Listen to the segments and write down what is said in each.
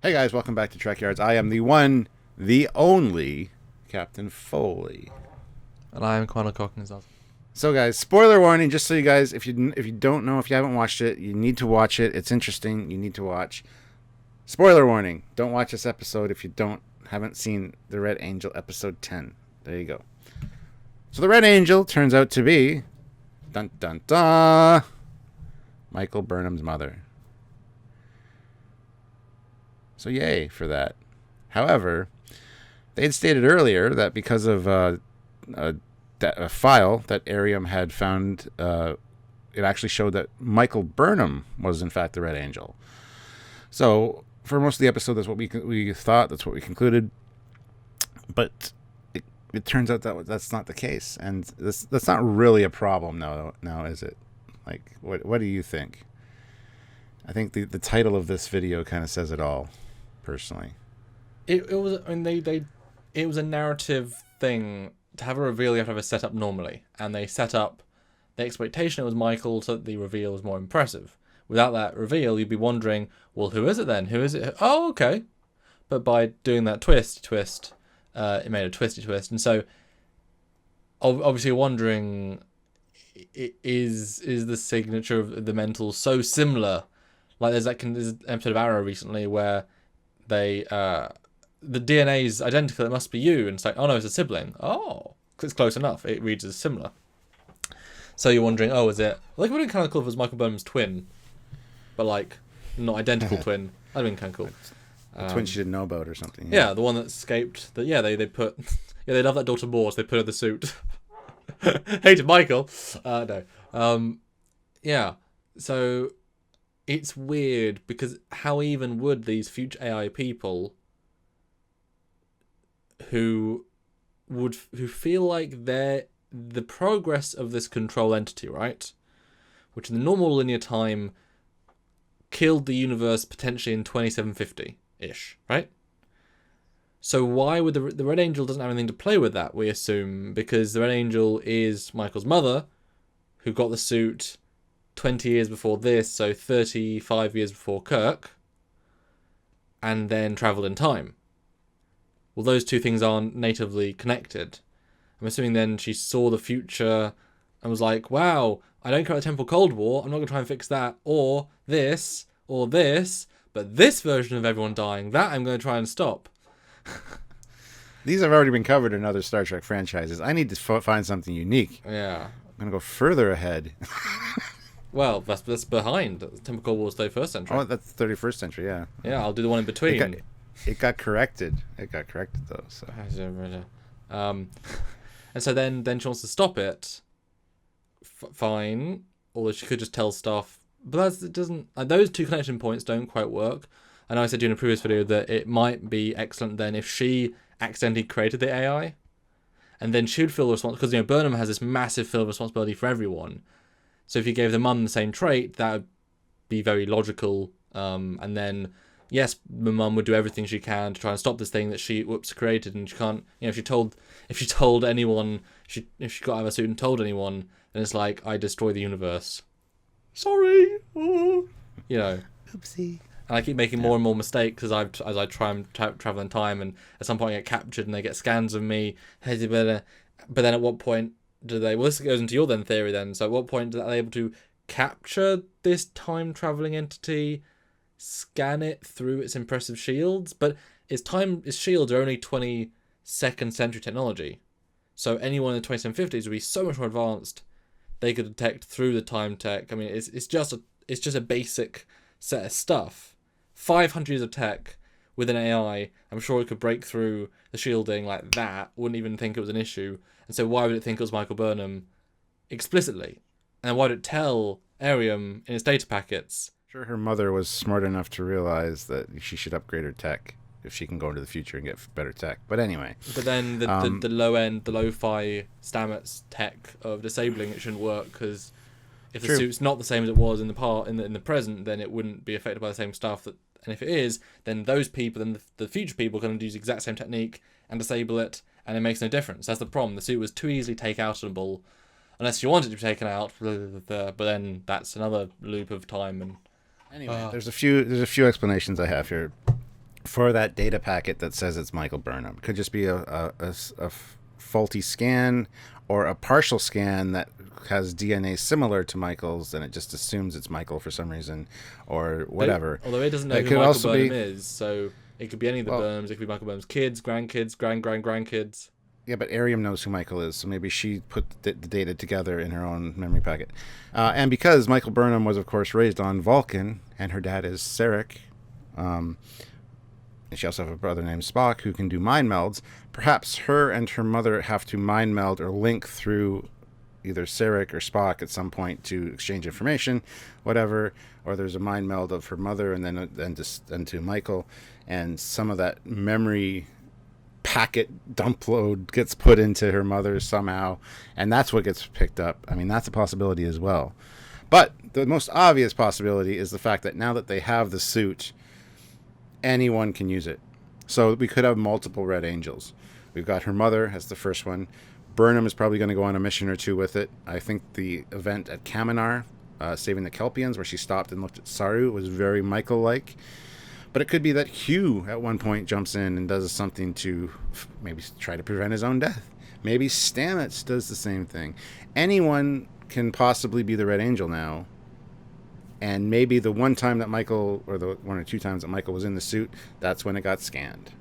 Hey guys, welcome back to Trekyards. I am the one, the only Captain Foley. And I am Connor Cockins. So guys, spoiler warning, just so you guys, if you don't know, if you haven't watched it, you need to watch it. It's interesting. You need to watch. Spoiler warning, don't watch this episode if you haven't seen the Red Angel episode 10. There you go. So the Red Angel turns out to be, dun dun dun, Michael Burnham's mother. So yay for that. However, they had stated earlier that because of a file that Arium had found, it actually showed that Michael Burnham was in fact the Red Angel. So for most of the episode, that's what we thought. That's what we concluded. But it turns out that that's not the case, and that's not really a problem now, is it? Like, what do you think? I think the title of this video kind of says it all. Personally, it was. I mean, it was a narrative thing to have a reveal. You have to have a setup normally, and they set up the expectation it was Michael, so that the reveal was more impressive. Without that reveal, you'd be wondering, well, who is it then? Who is it? Oh, okay. But by doing that twist, it made a twisty twist, and so obviously you're wondering, is the signature of the mental so similar? Like there's an episode of Arrow recently where the DNA is identical. It must be you, and it's like, oh no, it's a sibling. Oh, because it's close enough. It reads as similar. So you're wondering, oh, is it? Like, it would have been kind of cool if it was Michael Burnham's twin, but like not identical twin. That'd have been kind of cool. A twin she didn't know about or something. Yeah, the one that escaped. That they put. Yeah, they love that daughter more, so they put her in the suit. Hated Michael. No. Yeah. So it's weird because how even would these future AI people who feel like they're the progress of this control entity, right? Which in the normal linear time killed the universe potentially in 2750-ish, right? So why would the Red Angel doesn't have anything to play with that, we assume, because the Red Angel is Michael's mother, who got the suit 20 years before this, so 35 years before Kirk, and then travelled in time. Well, those two things aren't natively connected. I'm assuming then she saw the future and was like, wow, I don't care about the Temple Cold War, I'm not going to try and fix that, or this, but this version of everyone dying, that I'm going to try and stop. These have already been covered in other Star Trek franchises. I need to find something unique. Yeah. I'm going to go further ahead. Well, that's behind. Temple Cold War was 31st century. Oh, that's 31st century, yeah. Yeah, I'll do the one in between. It got corrected. It got corrected, though. So. And so then she wants to stop it. Fine. Or she could just tell stuff. But it doesn't... those two connection points don't quite work. I know I said during a previous video that it might be excellent then if she accidentally created the AI. And then she would feel responsible. Because, Burnham has this massive feel of responsibility for everyone. So if you gave the mum the same trait, that would be very logical. And then, yes, the mum would do everything she can to try and stop this thing that she created, and she can't. If she told anyone, if she got out of a suit and told anyone, then it's like, I destroy the universe. Sorry, Oopsie. And I keep making more and more mistakes as I try and travel in time, and at some point I get captured and they get scans of me. But then at what point do they... Well, this goes into your then theory then. So at what point are they able to capture this time-traveling entity, scan it through its impressive shields? But its shields are only 22nd century technology. So anyone in the 2750s would be so much more advanced. They could detect through the time tech. I mean, it's just a basic set of stuff. 500 years of tech with an AI, I'm sure it could break through the shielding like that. Wouldn't even think it was an issue. And so why would it think it was Michael Burnham explicitly? And why would it tell Arium in its data packets? Sure, her mother was smart enough to realize that she should upgrade her tech if she can go into the future and get better tech. But anyway. But then the low end, the lo-fi Stamets tech of disabling it shouldn't work, because if the suit's not the same as it was in the present, then it wouldn't be affected by the same stuff. And if it is, then those people, then the future people, can use the exact same technique and disable it, and it makes no difference. That's the problem. The suit was too easily take-outable, unless you want it to be taken out. But then that's another loop of time. And anyway, there's a few explanations I have here. for that data packet that says it's Michael Burnham. Could just be a faulty scan or a partial scan that has DNA similar to Michael's, and it just assumes it's Michael for some reason, or whatever. Although it doesn't know It who could Michael also Burnham be- is, so it could be any of the Well, Burnhams. It could be Michael Burnham's kids, grandkids, grandkids. Yeah, but Ariam knows who Michael is, so maybe she put the data together in her own memory packet. And because Michael Burnham was, of course, raised on Vulcan, and her dad is Sarek, and she also has a brother named Spock who can do mind melds, perhaps her and her mother have to mind meld or link through either Sarek or Spock at some point to exchange information, whatever, or there's a mind meld of her mother and then to Michael, and some of that memory packet dump load gets put into her mother somehow, and that's what gets picked up. I mean, that's a possibility as well. But the most obvious possibility is the fact that now that they have the suit, anyone can use it. So we could have multiple Red Angels. We've got her mother as the first one. Burnham is probably going to go on a mission or two with it. I think the event at Kaminar, saving the Kelpians, where she stopped and looked at Saru, was very Michael-like. But it could be that Hugh at one point jumps in and does something to maybe try to prevent his own death. Maybe Stamets does the same thing. Anyone can possibly be the Red Angel now. And maybe the one time that Michael, or the one or two times that Michael was in the suit, that's when it got scanned.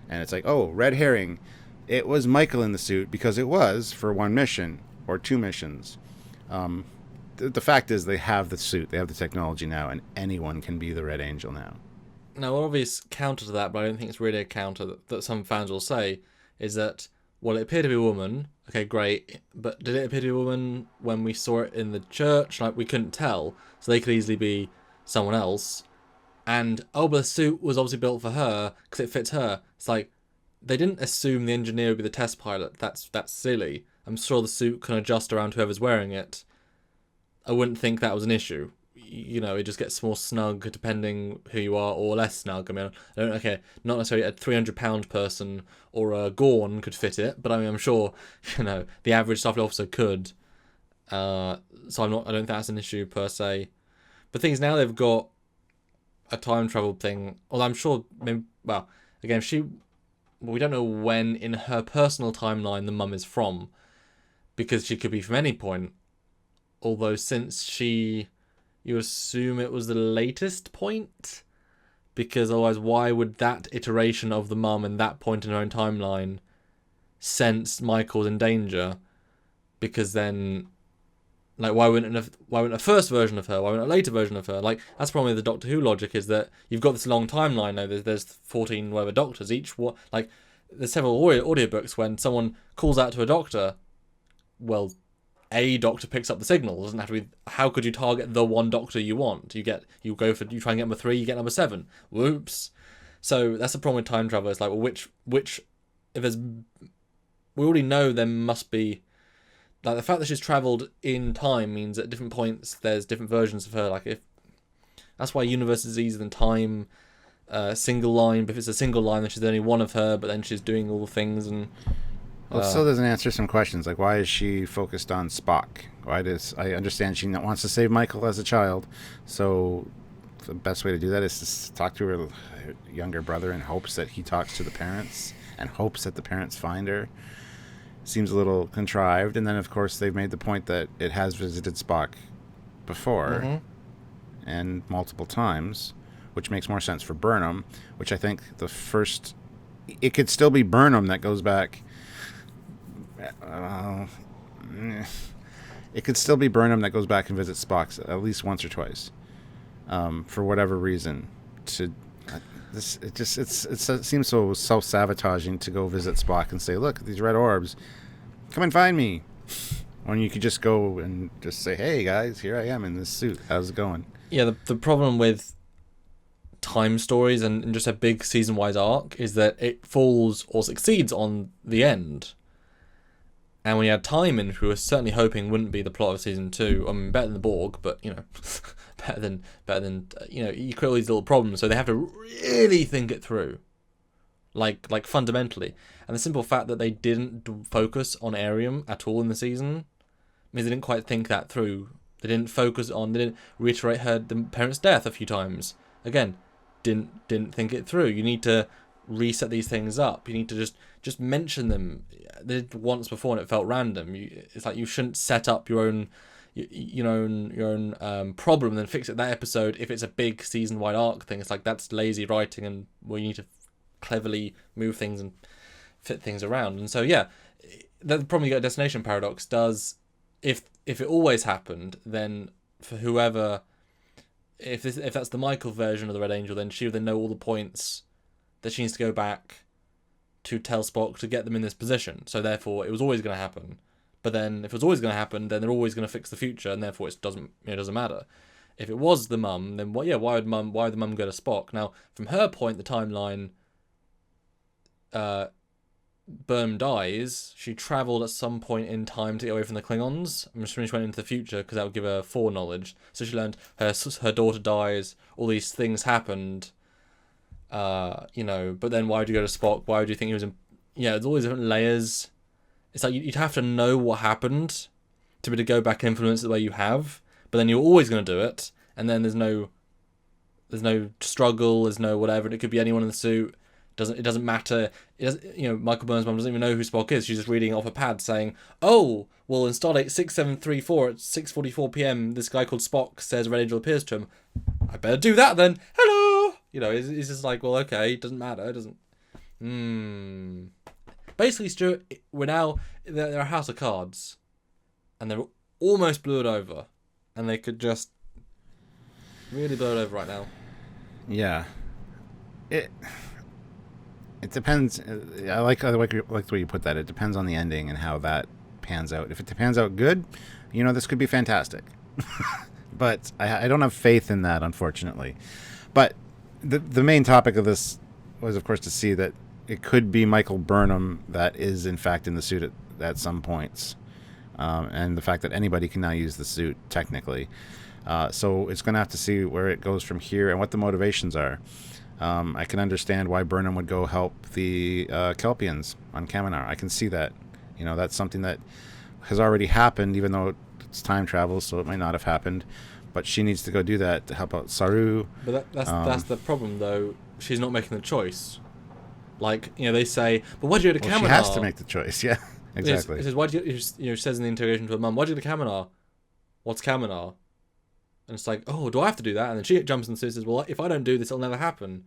And it's like, oh, red herring. It was Michael in the suit because it was for one mission or two missions. The fact is they have the suit, they have the technology now, and anyone can be the Red Angel now. Now, an obvious counter to that, but I don't think it's really a counter that some fans will say, is that, well, it appeared to be a woman. Okay, great. But did it appear to be a woman when we saw it in the church? Like, we couldn't tell. So they could easily be someone else. And, oh, but the suit was obviously built for her because it fits her. It's like, they didn't assume the engineer would be the test pilot. That's silly. I'm sure the suit can adjust around whoever's wearing it. I wouldn't think that was an issue. You know, it just gets more snug depending who you are, or less snug. I mean, not necessarily a 300-pound person or a Gorn could fit it, but I mean, I'm sure, the average Starfleet officer could. So I don't think that's an issue per se. But things now they've got a time travel thing. Although I'm sure, maybe, well, again, we don't know when in her personal timeline the mum is from, because she could be from any point. Although since you assume it was the latest point? Because otherwise, why would that iteration of the mum and that point in her own timeline sense Michael's in danger? Because then, like, why wouldn't a first version of her? Why wouldn't a later version of her? Like, that's probably the Doctor Who logic, is that you've got this long timeline now. There's 14 whatever doctors each. Like, there's several audiobooks when someone calls out to a doctor. Well, a doctor picks up the signal. It doesn't have to be. How could you target the one doctor you want? You try and get number 3, you get number 7. Whoops. So that's the problem with time travel. It's like, well, which if there's, we already know there must be, like, the fact that she's travelled in time means at different points there's different versions of her. Like, if that's why universe is easier than time. Single line. But if it's a single line, then she's only one of her. But then she's doing all the things and. Well, it still doesn't answer some questions, like why is she focused on Spock? I understand she wants to save Michael as a child, so the best way to do that is to talk to her younger brother in hopes that he talks to the parents and hopes that the parents find her. Seems a little contrived, and then of course they've made the point that it has visited Spock before, and multiple times, which makes more sense for Burnham, which I think it could still be Burnham that goes back. It could still be Burnham that goes back and visits Spock at least once or twice, for whatever reason. It seems so self-sabotaging to go visit Spock and say, "Look, these red orbs, come and find me." When you could just go and just say, "Hey guys, here I am in this suit. How's it going?" Yeah, the problem with time stories and just a big season-wise arc is that it falls or succeeds on the end. And when you had time in, who was certainly hoping wouldn't be the plot of season 2. I mean, better than the Borg, but better than you create all these little problems. So they have to really think it through, like fundamentally. And the simple fact that they didn't focus on Ariam at all in the season means they didn't quite think that through. They didn't reiterate the parents' death a few times. Again, didn't think it through. You need to reset these things up. You need to just mention them. They did once before and it felt random. It's like you shouldn't set up your own problem and then fix it that episode if it's a big season-wide arc thing. It's like that's lazy writing, and you need to cleverly move things and fit things around. And so yeah, the problem you get a destination paradox does, if it always happened, then for whoever, if that's the Michael version of the Red Angel, then she would then know all the points that she needs to go back to tell Spock to get them in this position. So therefore it was always going to happen. But then if it was always going to happen, then they're always going to fix the future, and therefore it doesn't matter. If it was the mum, then why would the mum go to Spock? Now, from her point, the timeline, Burnham dies. She travelled at some point in time to get away from the Klingons. I'm assuming she went into the future because that would give her foreknowledge. So she learned her daughter dies. All these things happened. But then why would you go to Spock? Why would you think he was in? Yeah, there's all these different layers. It's like you'd have to know what happened to be able to go back and influence it the way you have, but then you're always going to do it, and then there's no struggle, there's no whatever, and it could be anyone in the suit. It doesn't matter. Michael Burnham's mum doesn't even know who Spock is. She's just reading off a pad saying, "Oh, well, in Stardate 6734 at 6:44 p.m., this guy called Spock says Red Angel appears to him. I better do that then. Hello." It's just like, well, okay, it doesn't matter. It doesn't. Basically, Stuart, they're a house of cards, and they're almost blew it over, and they could just really blow it over right now. Yeah, it depends. I like the way you put that. It depends on the ending and how that pans out. If it pans out good, this could be fantastic. But I don't have faith in that, unfortunately. But the main topic of this was, of course, to see that it could be Michael Burnham that is, in fact, in the suit at some points. And the fact that anybody can now use the suit, technically. So it's going to have to see where it goes from here and what the motivations are. I can understand why Burnham would go help the Kelpians on Kaminar. I can see that. That's something that has already happened, even though it's time travel, so it might not have happened. But she needs to go do that to help out Saru. But that's the problem, though. She's not making the choice. Like, they say, but why'd you go to Kaminar? She has to make the choice, yeah. Exactly. It says, why'd you, she says in the interrogation to her mum, why'd you go to Kaminar? What's Kaminar? And it's like, oh, do I have to do that? And then she jumps in the suit and says, well, if I don't do this, it'll never happen.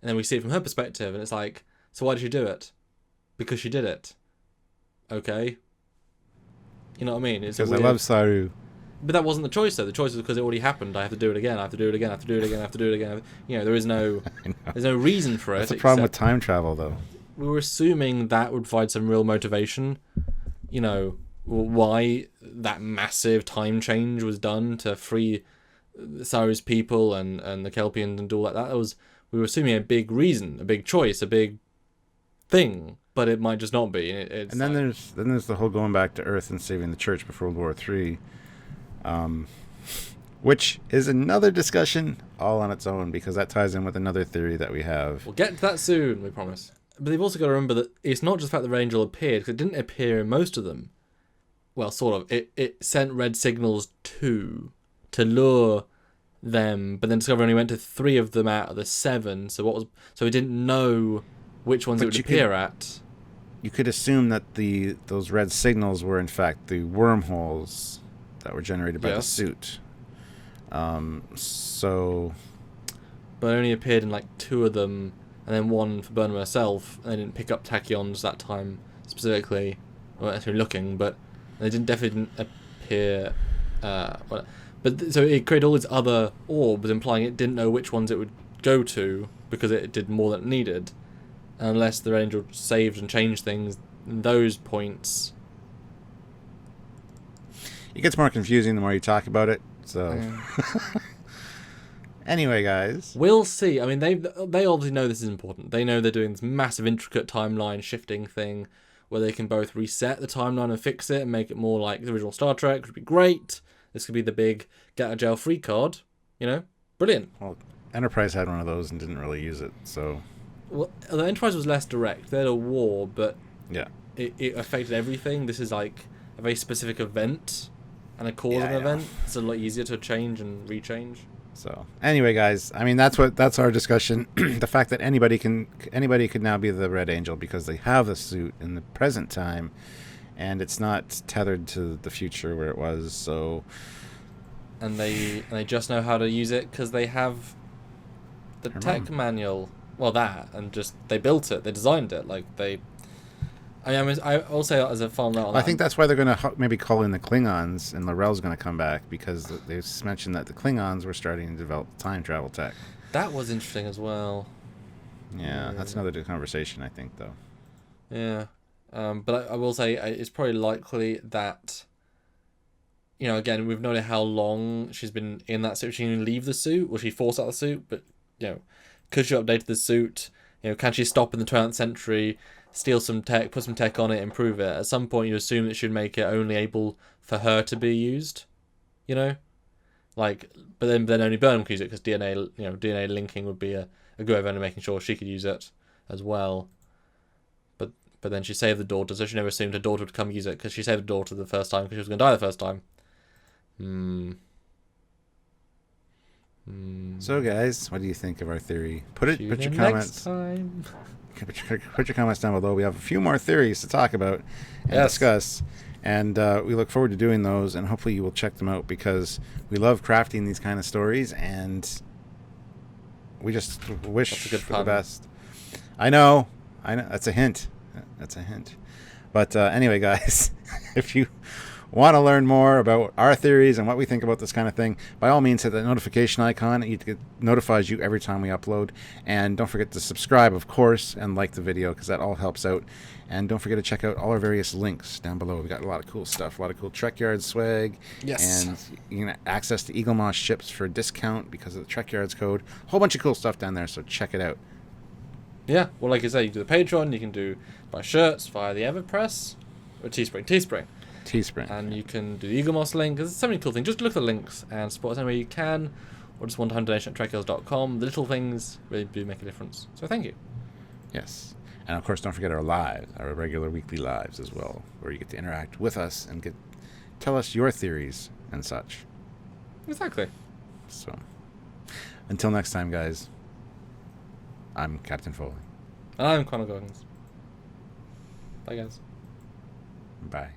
And then we see it from her perspective, and it's like, so why did she do it? Because she did it. Okay. You know what I mean? Because I love Saru. But that wasn't the choice, though. The choice was because it already happened. I have to do it again. I have to do it again. I have to do it again. I have to do it again. There is no, there's no reason for it. That's the problem with time travel, though. We were assuming that would provide some real motivation. Why that massive time change was done to free Saru's people and the Kelpians and all that. We were assuming a big reason, a big choice, a big thing. But it might just not be. And then there's the whole going back to Earth and saving the church before World War III. Which is another discussion all on its own, because that ties in with another theory that we have. We'll get to that soon, we promise. But they've also got to remember that it's not just the fact that Red Angel appeared, because it didn't appear in most of them. Well, sort of. It sent red signals to lure them, but then Discovery only went to 3 of them out of the 7. So it didn't know which ones it would appear at. You could assume that those red signals were in fact the wormholes that were generated by the suit. So... But it only appeared in like 2 of them, and then 1 for Burnham herself, and they didn't pick up tachyons that time specifically. Well, actually looking, but they definitely didn't appear... so it created all these other orbs, implying it didn't know which ones it would go to, because it did more than it needed. Unless the Red Angel saved and changed things in those points... It gets more confusing the more you talk about it. So, anyway, guys, we'll see. I mean, they obviously know this is important. They know they're doing this massive, intricate timeline shifting thing, where they can both reset the timeline and fix it and make it more like the original Star Trek, which would be great. This could be the big get out of jail free card. Brilliant. Well, Enterprise had one of those and didn't really use it. So, well, the Enterprise was less direct. They had a war, but yeah, it affected everything. This is like a very specific event. And a cause of an event, it's a lot easier to change and rechange. So anyway, guys, I mean that's our discussion. The fact that anybody could now be the Red Angel because they have the suit in the present time, and it's not tethered to the future where it was. So, and they just know how to use it because they have the tech manual. Well, that and just they built it, they designed it. Like they, I also as a final note on I think that's why they're going to maybe call in the Klingons, and L'Rell's going to come back because they've mentioned that the Klingons were starting to develop time travel tech. That was interesting as well. Yeah, that's another conversation, I think, though. Yeah, but I will say it's probably likely that, you know, again, we've noted how long she's been in that suit. She can leave the suit, or she forced out the suit, but, you know, could she update the suit? You know, can she stop in the 20th century, steal some tech, put some tech on it, improve it? At some point, you assume that should make it only able for her to be used, you know? Like, but then only Burnham could use it, because DNA linking would be a good way of only making sure she could use it as well. But then she saved the daughter, so she never assumed her daughter would come use it, because she saved the daughter the first time, because she was going to die the first time. So, guys, what do you think of our theory? Put your comments. Put your comments down below. We have a few more theories to talk about and discuss, and we look forward to doing those. And hopefully, you will check them out because we love crafting these kind of stories, and we just wish for the best. I know. That's a hint. But anyway, guys, if you want to learn more about our theories and what we think about this kind of thing, by all means hit that notification icon. It notifies you every time we upload. And don't forget to subscribe, of course, and like the video because that all helps out. And don't forget to check out all our various links down below. We've got a lot of cool stuff, a lot of cool Trekyards swag. Yes. And you can access to Eagle Moss ships for a discount because of the Trekyards code. A whole bunch of cool stuff down there, so check it out. Yeah, well, like I say, you can do the Patreon, you can buy shirts via the Everpress, or Teespring. And you can do the Eagle Moss link. There's so many cool things. Just look at the links and support us any way you can, or just one-time donation at trekyards.com. The little things really do make a difference. So thank you. Yes. And of course, don't forget our regular weekly lives as well, where you get to interact with us and tell us your theories and such. Exactly. So, until next time, guys, I'm Captain Foley. And I'm Connor Goggins. Bye, guys. Bye.